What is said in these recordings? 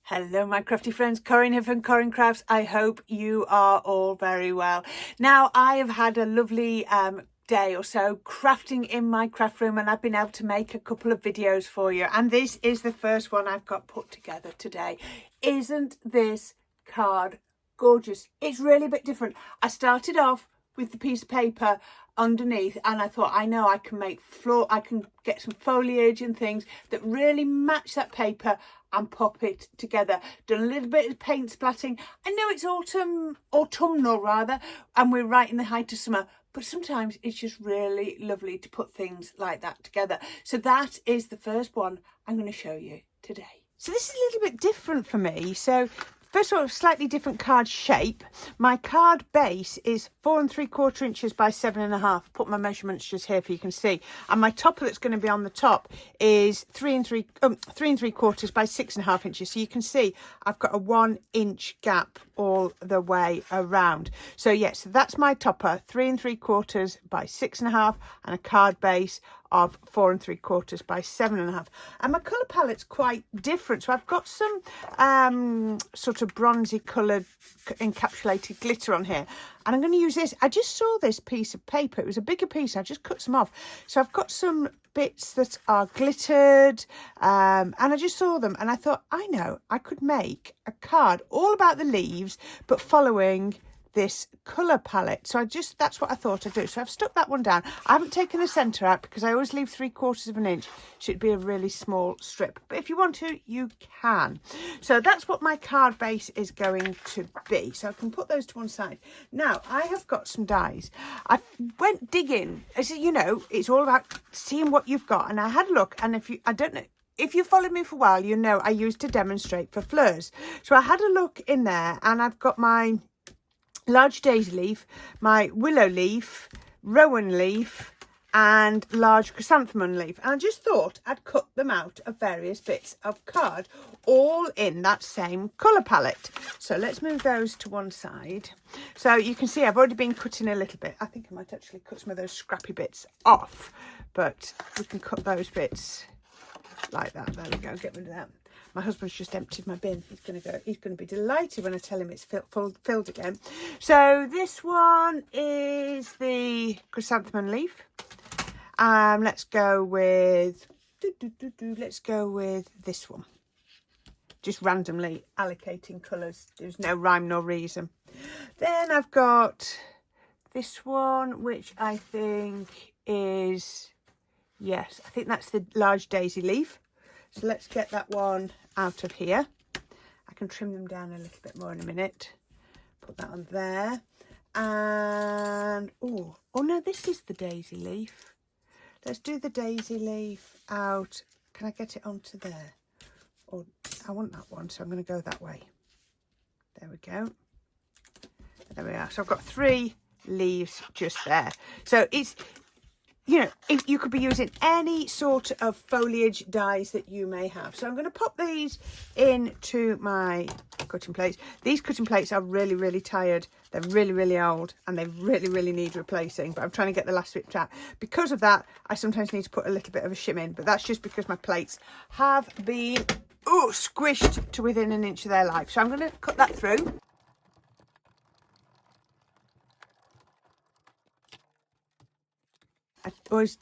Hello my crafty friends, Corrine here from Corrine Crafts. I hope you are all very well. Now I have had a lovely day or so crafting in my craft room, and I've been able to make a couple of videos for you, and this is the first one I've got put together today. Isn't this card gorgeous? It's really a bit different. I started off with the piece of paper underneath, and I thought, I know I can make I can get some foliage and things that really match that paper and pop it together. Done a little bit of paint splatting. I know it's autumnal rather, and we're right in the height of summer, but sometimes it's just really lovely to put things like that together. So that is the first one I'm going to show you today. So this is a little bit different for me. So first of all, slightly different card shape. My card base is 4 3/4 inches by 7.5. Put my measurements just here for you can see. And my topper that's going to be on the top is 3 3/4 by 6.5 inches. So you can see I've got a 1 inch gap all the way around. So yes, that's my topper, 3 3/4 by 6.5, and a card base of 4 3/4 by 7.5. And my colour palette's quite different. So I've got some sort of bronzy coloured encapsulated glitter on here, and I'm going to use this. I just saw this piece of paper. It was a bigger piece. I just cut some off. So I've got some bits that are glittered, and I just saw them and I thought, I know I could make a card all about the leaves but following this colour palette. So that's what I thought I'd do. So I've stuck that one down. I haven't taken the centre out because I always leave 3/4 of an inch. Should be a really small strip, but if you want to, you can. So that's what my card base is going to be. So I can put those to one side. Now I have got some dies. I went digging. As you know, it's all about seeing what you've got, and I had a look, and I don't know if you followed me for a while, you know I used to demonstrate for fleurs. So I had a look in there, and I've got my large daisy leaf, my willow leaf, rowan leaf, and large chrysanthemum leaf. And I just thought I'd cut them out of various bits of card, all in that same colour palette. So let's move those to one side. So you can see I've already been cutting a little bit. I think I might actually cut some of those scrappy bits off, but we can cut those bits like that. There we go, get rid of that. My husband's just emptied my bin. He's going to be delighted when I tell him it's filled again. So this one is the chrysanthemum leaf. Let's go with this one. Just randomly allocating colours. There's no rhyme nor reason. Then I've got this one, which I think is, yes, I think that's the large daisy leaf. So let's get that one out of here. I can trim them down a little bit more in a minute. Put that on there. And, oh no, this is the daisy leaf. Let's do the daisy leaf out. Can I get it onto there? Or I want that one, so I'm going to go that way. There we go. There we are. So I've got 3 leaves just there. So it's, you know, if you could be using any sort of foliage dies that you may have. So I'm going to pop these into my cutting plates. These cutting plates are really, really tired. They're really, really old, and they really, really need replacing. But I'm trying to get the last bit out. Because of that, I sometimes need to put a little bit of a shim in. But that's just because my plates have been, squished to within an inch of their life. So I'm going to cut that through. I always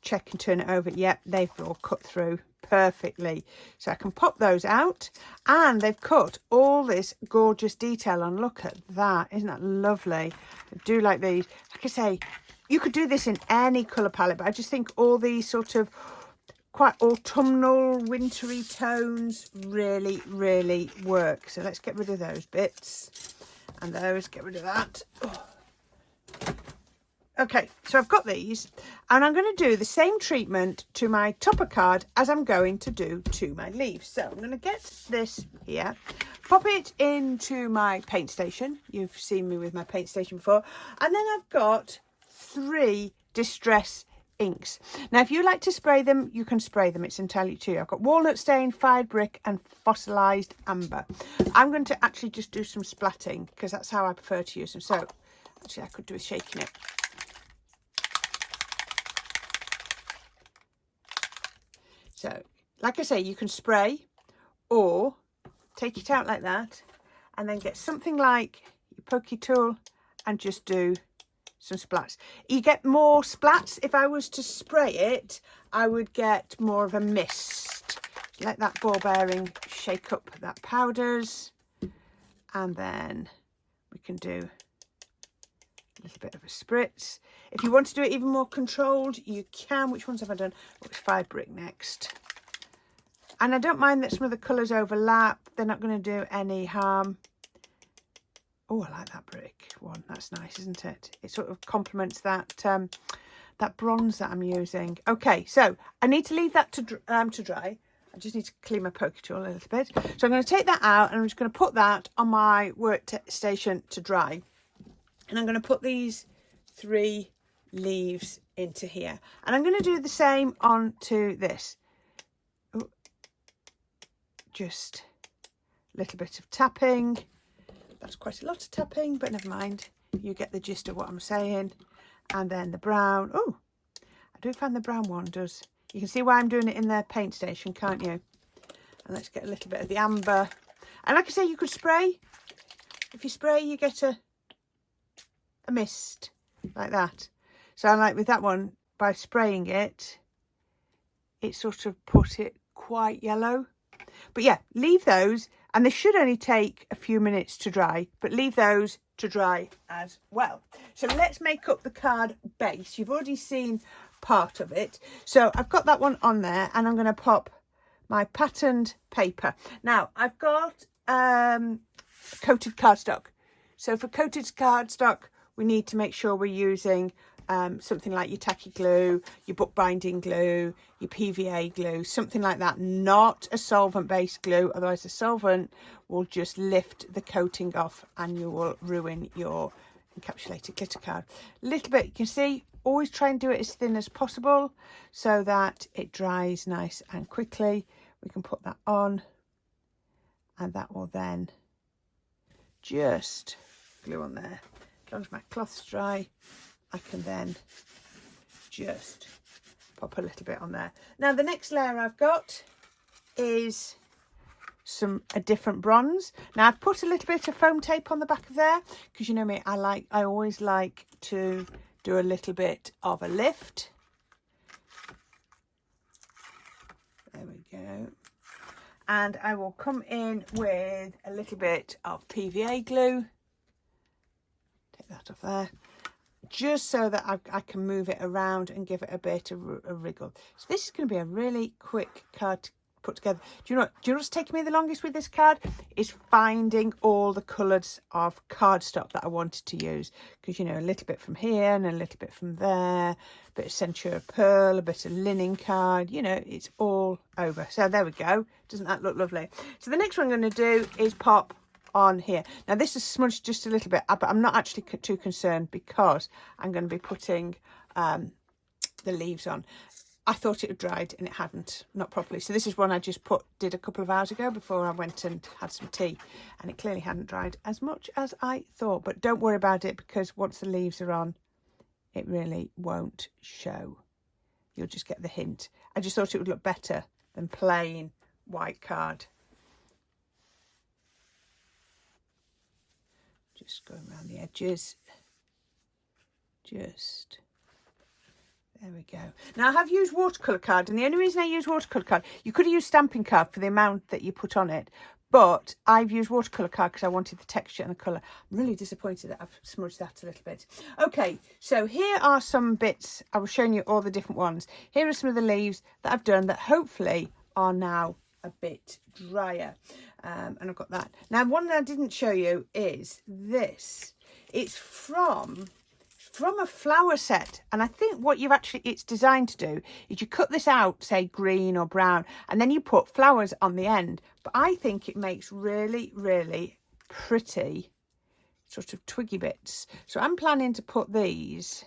check and turn it over. Yep, they've all cut through perfectly. So I can pop those out, and they've cut all this gorgeous detail on. Look at that. Isn't that lovely? I do like these. Like I say, you could do this in any colour palette, but I just think all these sort of quite autumnal, wintry tones really, really work. So let's get rid of those bits, and those, get rid of that. Oh. Okay, so I've got these, and I'm going to do the same treatment to my topper card as I'm going to do to my leaves. So I'm going to get this here, pop it into my paint station. You've seen me with my paint station before. And then I've got 3 distress inks. Now, if you like to spray them, you can spray them. It's entirely to you. I've got walnut stain, fired brick, and fossilised amber. I'm going to actually just do some splatting because that's how I prefer to use them. So actually, I could do with shaking it. So, like I say, you can spray, or take it out like that, and then get something like your pokey tool and just do some splats. You get more splats. If I was to spray it, I would get more of a mist. Let that ball bearing shake up that powders, and then we can do a little bit of a spritz. If you want to do it even more controlled, you can. Which ones have I done? Oh, it's Fire Brick next. And I don't mind that some of the colours overlap. They're not going to do any harm. Oh, I like that brick one. That's nice, isn't it? It sort of complements that that bronze that I'm using. Okay, so I need to leave that to dry. I just need to clean my pokey tool a little bit. So I'm going to take that out, and I'm just going to put that on my workstation to dry. And I'm going to put these 3 leaves into here. And I'm going to do the same onto this. Ooh. Just a little bit of tapping. That's quite a lot of tapping, but never mind. You get the gist of what I'm saying. And then the brown. Oh, I do find the brown one does. You can see why I'm doing it in the paint station, can't you? And let's get a little bit of the amber. And like I say, you could spray. If you spray, you get a mist like that. So I like with that one, by spraying it, it sort of put it quite yellow. But yeah, leave those, and they should only take a few minutes to dry, but leave those to dry as well. So let's make up the card base. You've already seen part of it. So I've got that one on there, and I'm going to pop my patterned paper. Now I've got coated cardstock. So for coated cardstock, we need to make sure we're using something like your tacky glue, your bookbinding glue, your PVA glue, something like that, not a solvent-based glue. Otherwise the solvent will just lift the coating off and you will ruin your encapsulated glitter card. A little bit, you can see, always try and do it as thin as possible so that it dries nice and quickly. We can put that on, and that will then just glue on there. As long as my cloth's dry, I can then just pop a little bit on there. Now the next layer I've got is a different bronze. Now I've put a little bit of foam tape on the back of there because you know me, I always like to do a little bit of a lift. There we go. And I will come in with a little bit of PVA glue. Take that off there. Just so that I can move it around and give it a bit of a wriggle. So this is going to be a really quick card to put together. Do you know what's taking me the longest with this card? Is finding all the colours of cardstock that I wanted to use. Because, you know, a little bit from here and a little bit from there. A bit of Centura Pearl, a bit of linen card. You know, it's all over. So there we go. Doesn't that look lovely? So the next one I'm going to do is pop on here. Now this is smudged just a little bit, but I'm not actually too concerned because I'm going to be putting the leaves on. I thought it had dried and it hadn't, not properly. So this is one I just did a couple of hours ago before I went and had some tea, and it clearly hadn't dried as much as I thought. But don't worry about it, because once the leaves are on, it really won't show. You'll just get the hint. I just thought it would look better than plain white card. Just going around the edges. Just there we go. Now I have used watercolour card, and the only reason I use watercolour card, you could have used stamping card for the amount that you put on it, but I've used watercolour card because I wanted the texture and the colour. I'm really disappointed that I've smudged that a little bit. Okay, so here are some bits. I was showing you all the different ones. Here are some of the leaves that I've done that hopefully are now a bit drier. And I've got that. Now one that I didn't show you is this. It's from a flower set, and I think what it's designed to do is you cut this out, say green or brown, and then you put flowers on the end. But I think it makes really, really pretty sort of twiggy bits. So I'm planning to put these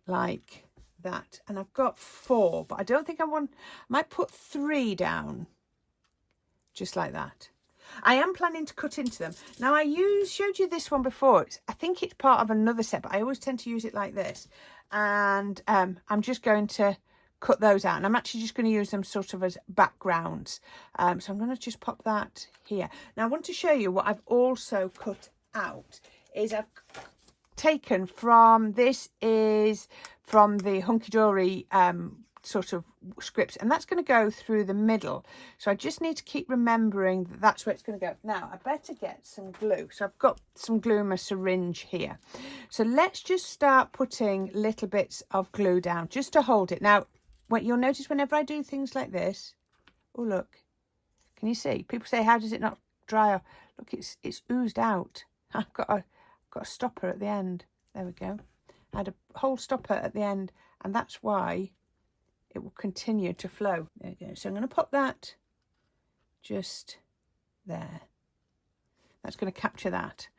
like that, and I've got 4, but I don't think I might put 3 down. Just like that. I am planning to cut into them. Now I showed you this one before. I think it's part of another set, but I always tend to use it like this. And I'm just going to cut those out, and I'm actually just going to use them sort of as backgrounds. So I'm going to just pop that here. Now I want to show you what I've also cut out is I've taken from, this is from the Hunky Dory sort of scripts, and that's going to go through the middle. So I just need to keep remembering that that's where it's going to go. Now I better get some glue. So I've got some glue in my syringe here. So let's just start putting little bits of glue down just to hold it. Now what you'll notice whenever I do things like this, oh look, can you see? People say, how does it not dry off? Look, it's oozed out. I've got a stopper at the end. There we go. I had a whole stopper at the end, and that's why it will continue to flow. There we go. So I'm going to pop that just there. That's going to capture that.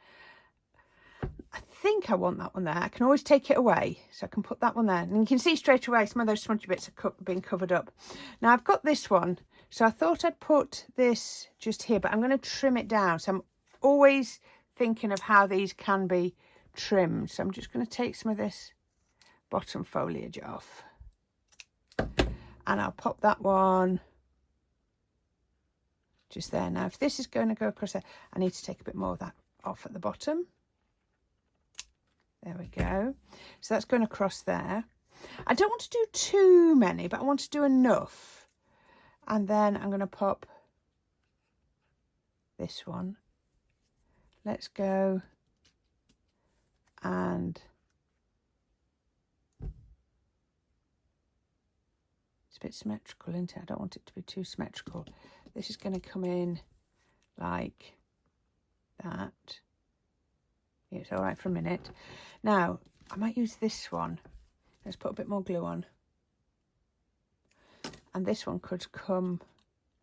I think I want that one there. I can always take it away, so I can put that one there. And you can see straight away some of those smudgy bits are being covered up. Now I've got this one, so I thought I'd put this just here, but I'm going to trim it down. So I'm always thinking of how these can be trimmed. So I'm just going to take some of this bottom foliage off, and I'll pop that one just there. Now if this is going to go across there, I need to take a bit more of that off at the bottom. There we go. So that's going across there. I don't want to do too many, but I want to do enough. And then I'm going to pop this one. Let's go and it's a bit symmetrical, isn't it? I don't want it to be too symmetrical. This is going to come in like that. Yeah, it's all right for a minute. Now, I might use this one. Let's put a bit more glue on. And this one could come,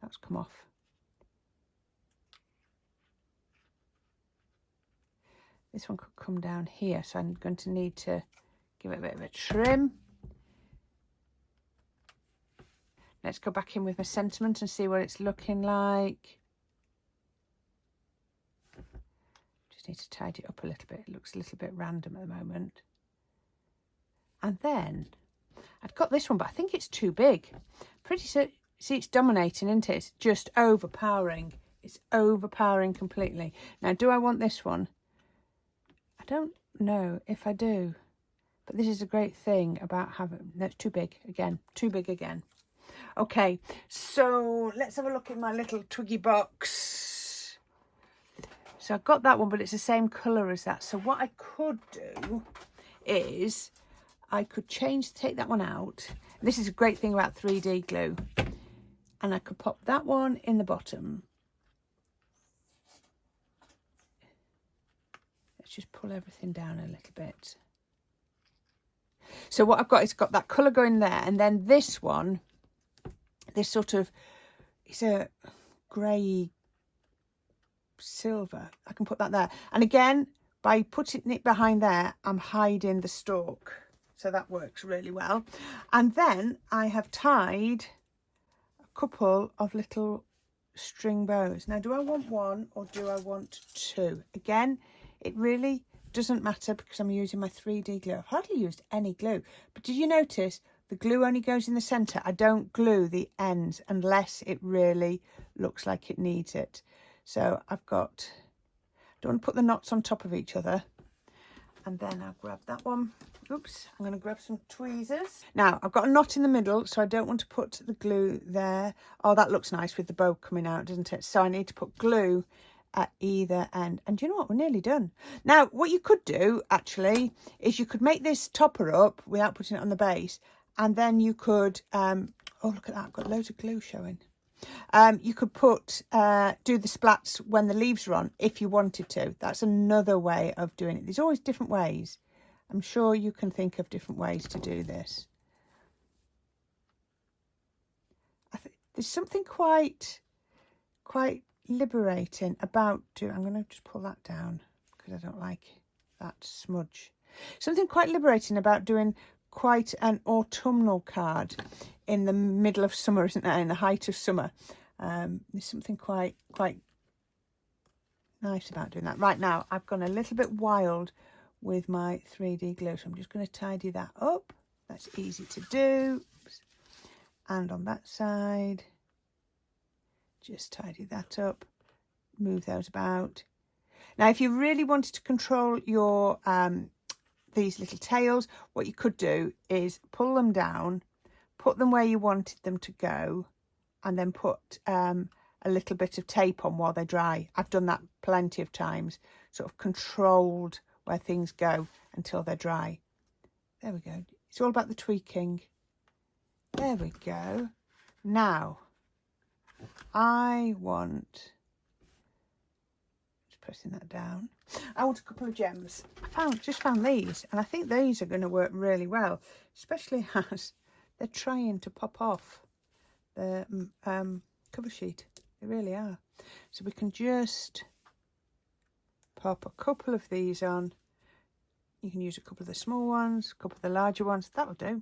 that's come off. This one could come down here, so I'm going to need to give it a bit of a trim. Let's go back in with my sentiment and see what it's looking like. Just need to tidy it up a little bit. It looks a little bit random at the moment. And then I've got this one, but I think it's too big. Pretty soon, see, it's dominating, isn't it? It's just overpowering. It's overpowering completely. Now, do I want this one? I don't know if I do, but this is a great thing about having, that's too big again, too big again. Okay, so let's have a look in my little twiggy box. So I've got that one, but it's the same colour as that. So what I could do is I could take that one out. This is a great thing about 3D glue. And I could pop that one in the bottom. Just pull everything down a little bit. So what I've got is got that colour going there, and then this one, this sort of, it's a grey silver. I can put that there, and again by putting it behind there, I'm hiding the stalk, so that works really well. And then I have tied a couple of little string bows. Now, do I want one or do I want two? Again, it really doesn't matter because I'm using my 3D glue. I've hardly used any glue. But did you notice the glue only goes in the centre? I don't glue the ends unless it really looks like it needs it. So I've got, don't want to put the knots on top of each other. And then I'll grab that one. Oops, I'm going to grab some tweezers. Now, I've got a knot in the middle, so I don't want to put the glue there. Oh, that looks nice with the bow coming out, doesn't it? So I need to put glue at either end. And do you know what? We're nearly done. Now, what you could do, actually, is you could make this topper up without putting it on the base. And then you could, oh, look at that. I've got loads of glue showing. You could put, do the splats when the leaves are on, if you wanted to. That's another way of doing it. There's always different ways. I'm sure you can think of different ways to do this. I think there's something quite liberating about I'm going to just pull that down because I don't like that smudge. Something quite liberating about doing quite an autumnal card in the middle of summer, isn't there? In the height of summer. There's something quite nice about doing that. Right now, I've gone a little bit wild with my 3D glue, so I'm just going to tidy that up. That's easy to do. Oops. and on that side. Just tidy that up, move those about. Now, if you really wanted to control your these little tails, what you could do is pull them down, put them where you wanted them to go, and then put a little bit of tape on while they dry. I've done that plenty of times, sort of controlled where things go until they're dry. There we go. It's all about the tweaking. There we go. Now, I want, just pressing that down, I want a couple of gems. I just found these, and I think these are going to work really well, especially as they're trying to pop off the cover sheet. They really are. So we can just pop a couple of these on. You can use a couple of the small ones, a couple of the larger ones. That'll do.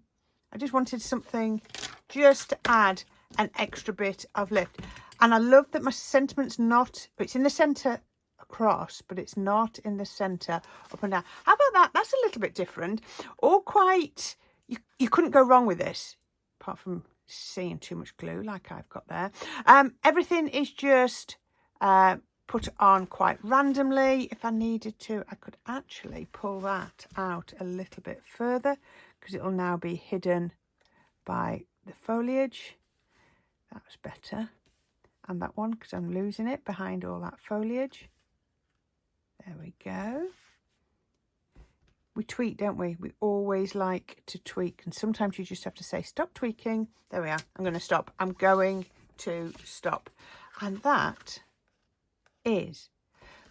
I just wanted something just to add an extra bit of lift. And I love that my sentiment's not, it's in the centre across, but it's not in the centre up and down. How about that? That's a little bit different. All quite, you couldn't go wrong with this, apart from seeing too much glue like I've got there. Everything is just put on quite randomly. If I needed to, I could actually pull that out a little bit further because it will now be hidden by the foliage. That was better. And that one, because I'm losing it behind all that foliage. There we go. We tweak, don't we? We always like to tweak, and sometimes you just have to say stop tweaking. There we are. I'm going to stop. I'm going to stop. And that is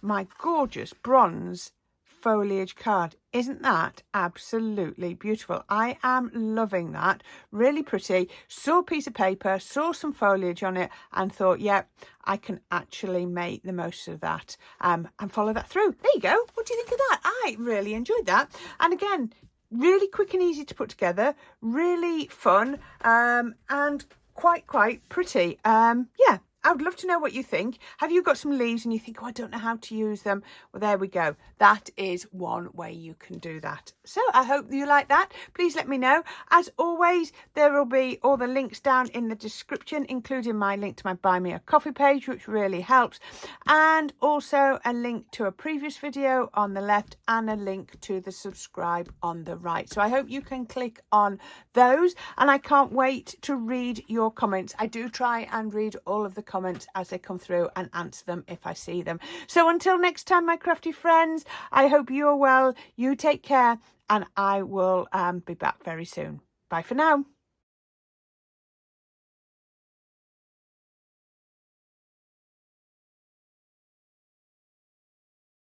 my gorgeous bronze foliage card. Isn't that absolutely beautiful? I am loving that. Really pretty. Saw a piece of paper, saw some foliage on it, and thought, yeah, I can actually make the most of that and follow that through. There you go. What do you think of that? I really enjoyed that. And again, really quick and easy to put together, really fun, and quite pretty. Yeah. I would love to know what you think. Have you got some leaves and you think, oh, I don't know how to use them? Well, there we go. That is one way you can do that. So I hope you like that. Please let me know. As always, there will be all the links down in the description, including my link to my Buy Me a Coffee page, which really helps. And also a link to a previous video on the left and a link to the subscribe on the right. So I hope you can click on those. And I can't wait to read your comments. I do try and read all of the comments as they come through and answer them if I see them. So until next time, my crafty friends, I hope you're well, you take care, and I will be back very soon. Bye for now.